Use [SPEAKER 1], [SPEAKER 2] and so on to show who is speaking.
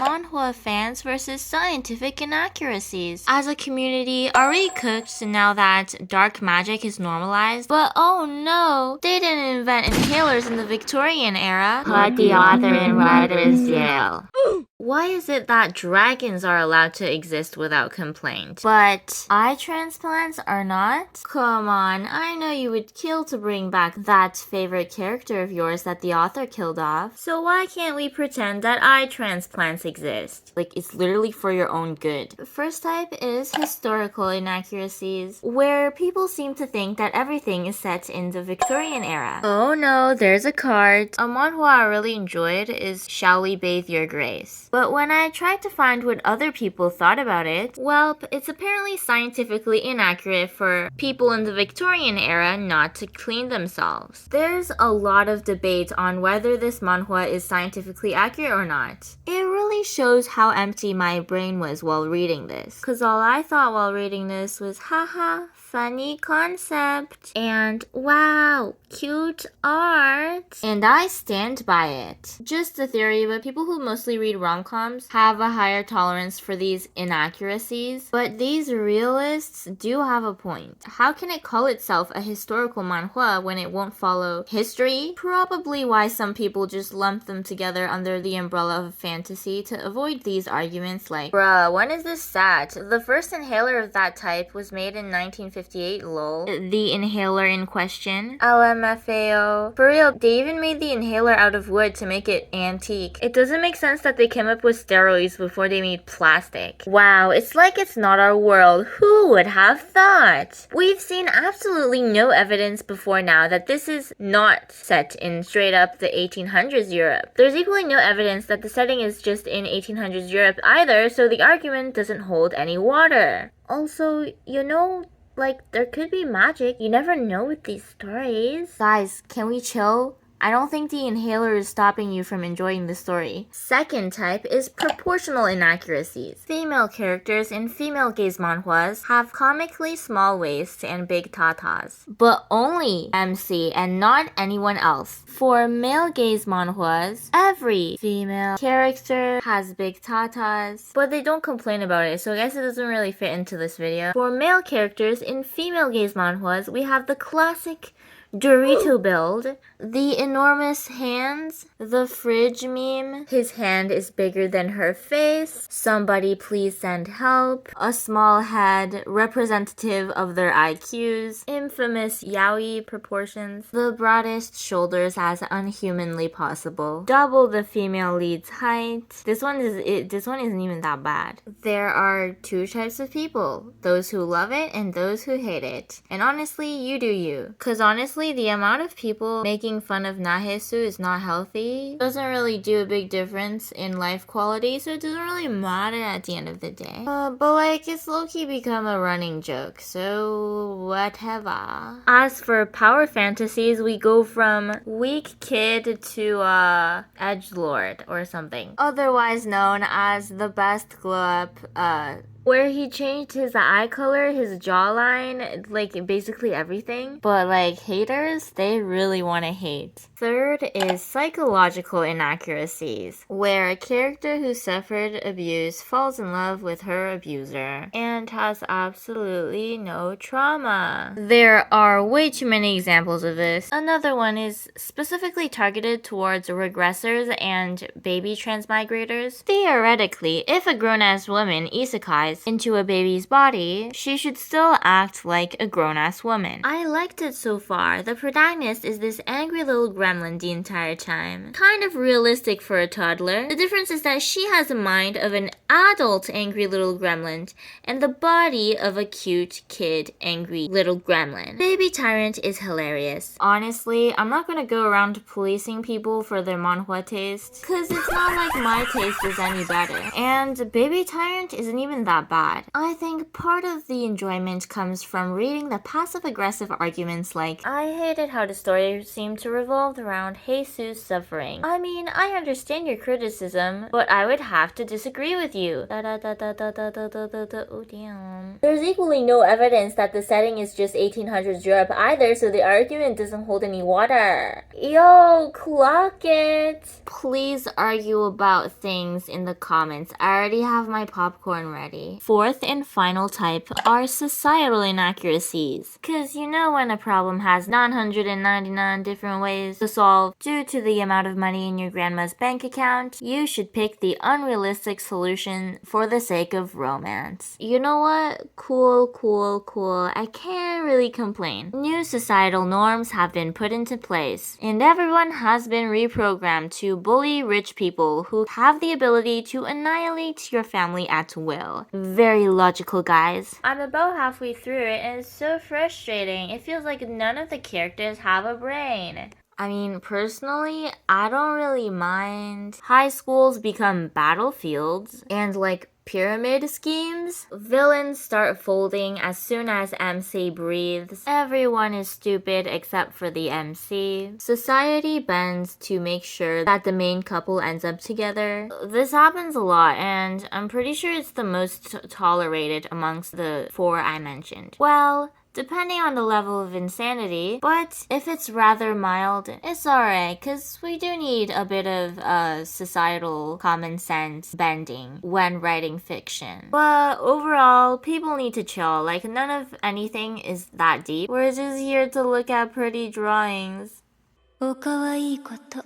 [SPEAKER 1] manhwa fans versus scientific inaccuracies. As a community, are we cooked now that dark magic is normalized? But oh no, they didn't invent inhalers in the Victorian era. Put the author in writer's jail. Why is it that dragons are allowed to exist without complaint, but eye transplants are not? Come on, I know you would kill to bring back that favorite character of yours that the author killed off. So why can't we pretend that eye transplants exist? Like, it's literally for your own good. The first type is historical inaccuracies, where people seem to think that everything is set in the Victorian era. Oh no, there's a card. A manhwa I really enjoyed is Shall We Bathe Your Grace? But when I tried to find what other people thought about it, well, it's apparently scientifically inaccurate for people in the Victorian era not to clean themselves. There's a lot of debate on whether this manhwa is scientifically accurate or not. It really shows how empty my brain was while reading this, cause all I thought while reading this was haha, funny concept, and wow, cute art. And I stand by it. Just a theory, but people who mostly read rom-coms have a higher tolerance for these inaccuracies. But these realists do have a point. How can it call itself a historical manhwa when it won't follow history? Probably why some people just lump them together under the umbrella of fantasy to avoid these arguments like, bruh, when is this set? The first inhaler of that type was made in 1958, lol. The inhaler in question. LMFAO. For real, they even made the inhaler out of wood to make it antique. It doesn't make sense that they came up with steroids before they made plastic. Wow, it's like it's not our world. Who would have thought? We've seen absolutely no evidence before now that this is not set in straight up the 1800s Europe. There's equally no evidence that the setting is just in 1800s Europe either, so the argument doesn't hold any water. Also, you know, like, there could be magic. You never know with these stories. Guys, can we chill? I don't think the inhaler is stopping you from enjoying the story. Second type is proportional inaccuracies. Female characters in female gaze manhwas have comically small waists and big tatas, but only MC and not anyone else. For male gaze manhwas, every female character has big tatas, but they don't complain about it, so I guess it doesn't really fit into this video. For male characters in female gaze manhwas, we have the classic Dorito build, the enormous hands, the fridge meme, his hand is bigger than her face, somebody please send help, a small head representative of their IQs, infamous yaoi proportions, the broadest shoulders as unhumanly possible, double the female lead's height. This one isn't even that bad. There are two types of people, those who love it and those who hate it. And honestly, you do you. Cause honestly, the amount of people making fun of Nahesu is not healthy. Doesn't really do a big difference in life quality, so it doesn't really matter at the end of the day. But like, it's low-key become a running joke, so whatever. As for power fantasies, we go from weak kid to edgelord or something. Otherwise known as the best glow-up, where he changed his eye color, his jawline, like basically everything. But like haters, they really want to hate. Third is psychological inaccuracies, where a character who suffered abuse falls in love with her abuser and has absolutely no trauma. There are way too many examples of this. Another one is specifically targeted towards regressors and baby transmigrators. Theoretically, if a grown-ass woman isekais into a baby's body, she should still act like a grown-ass woman. I liked it so far. The protagonist is this angry little gremlin the entire time. Kind of realistic for a toddler. The difference is that she has a mind of an adult angry little gremlin and the body of a cute kid angry little gremlin. Baby Tyrant is hilarious. Honestly, I'm not gonna go around policing people for their manhwa taste, cause it's not like my taste is any better. And Baby Tyrant isn't even that that bad. I think part of the enjoyment comes from reading the passive-aggressive arguments like, I hated how the story seemed to revolve around Jesus suffering. I mean, I understand your criticism, but I would have to disagree with you. Oh damn. There's equally no evidence that the setting is just 1800s Europe either, so the argument doesn't hold any water. Yo, clock it! Please argue about things in the comments. I already have my popcorn ready. Fourth and final type are societal inaccuracies. Cause you know when a problem has 999 different ways to solve due to the amount of money in your grandma's bank account, you should pick the unrealistic solution for the sake of romance. You know what? Cool. I can't really complain. New societal norms have been put into place, and everyone has been reprogrammed to bully rich people who have the ability to annihilate your family at will. Very logical, guys. I'm about halfway through it, and it's so frustrating. It feels like none of the characters have a brain. I mean, personally, I don't really mind. High schools become battlefields, and like pyramid schemes. Villains start folding as soon as MC breathes. Everyone is stupid except for the MC. Society bends to make sure that the main couple ends up together. This happens a lot, and I'm pretty sure it's the most tolerated amongst the four I mentioned. Well, depending on the level of insanity, but if it's rather mild, it's alright, cause we do need a bit of societal common sense bending when writing fiction. But overall, people need to chill, like none of anything is that deep. We're just here to look at pretty drawings. おかわいいこと